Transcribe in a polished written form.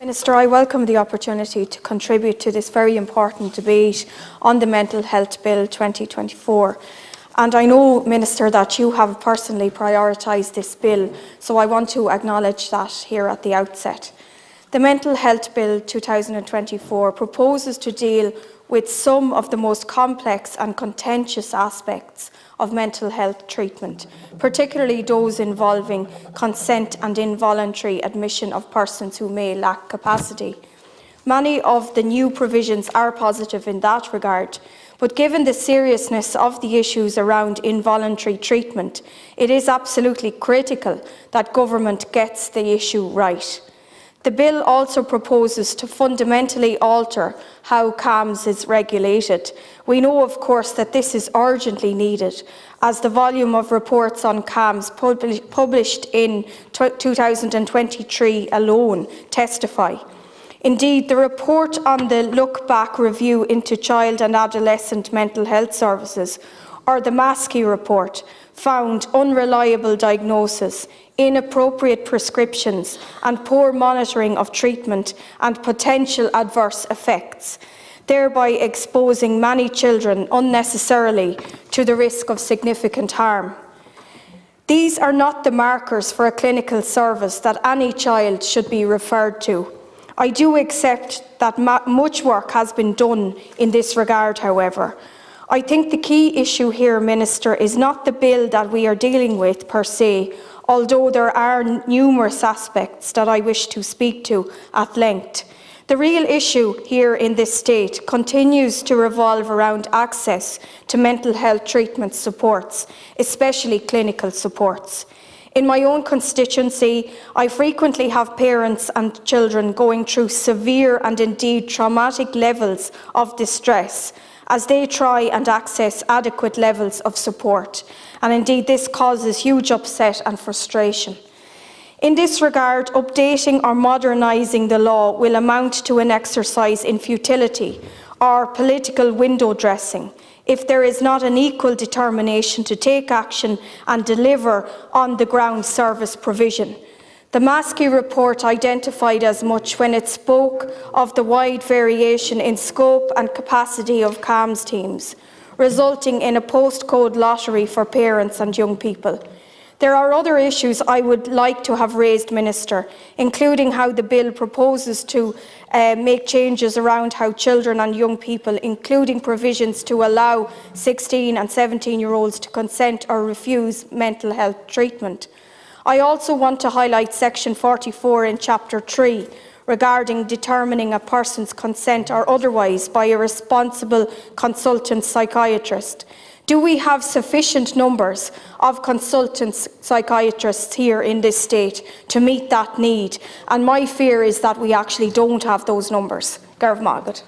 Minister, I welcome the opportunity to contribute to this very important debate on the Mental Health Bill 2024. And I know, Minister, that you have personally prioritised this bill, so I want to acknowledge that here at the outset. The Mental Health Bill 2024 proposes to deal with some of the most complex and contentious aspects of mental health treatment, particularly those involving consent and involuntary admission of persons who may lack capacity. Many of the new provisions are positive in that regard, but given the seriousness of the issues around involuntary treatment, it is absolutely critical that government gets the issue right. The bill also proposes to fundamentally alter how CAMHS is regulated. We know, of course, that this is urgently needed, as the volume of reports on CAMHS published in 2023 alone testify. Indeed, the report on the look-back review into child and adolescent mental health services, or the Masky Report, found unreliable diagnosis, inappropriate prescriptions and poor monitoring of treatment and potential adverse effects, thereby exposing many children unnecessarily to the risk of significant harm. These are not the markers for a clinical service that any child should be referred to. I do accept that much work has been done in this regard, however. I think the key issue here, Minister, is not the bill that we are dealing with per se, although there are numerous aspects that I wish to speak to at length. The real issue here in this state continues to revolve around access to mental health treatment supports, especially clinical supports. In my own constituency, I frequently have parents and children going through severe and indeed traumatic levels of distress as they try and access adequate levels of support. And indeed, this causes huge upset and frustration. In this regard, updating or modernising the law will amount to an exercise in futility or political window dressing if there is not an equal determination to take action and deliver on the ground service provision. The Masky Report identified as much when it spoke of the wide variation in scope and capacity of CAMHS teams, resulting in a postcode lottery for parents and young people. There are other issues I would like to have raised, Minister, including how the bill proposes to make changes around how children and young people, including provisions to allow 16 and 17-year-olds to consent or refuse mental health treatment. I also want to highlight Section 44 in Chapter 3 regarding determining a person's consent or otherwise by a responsible consultant psychiatrist. Do we have sufficient numbers of consultant psychiatrists here in this state to meet that need? And my fear is that we actually don't have those numbers. Garv Margaret.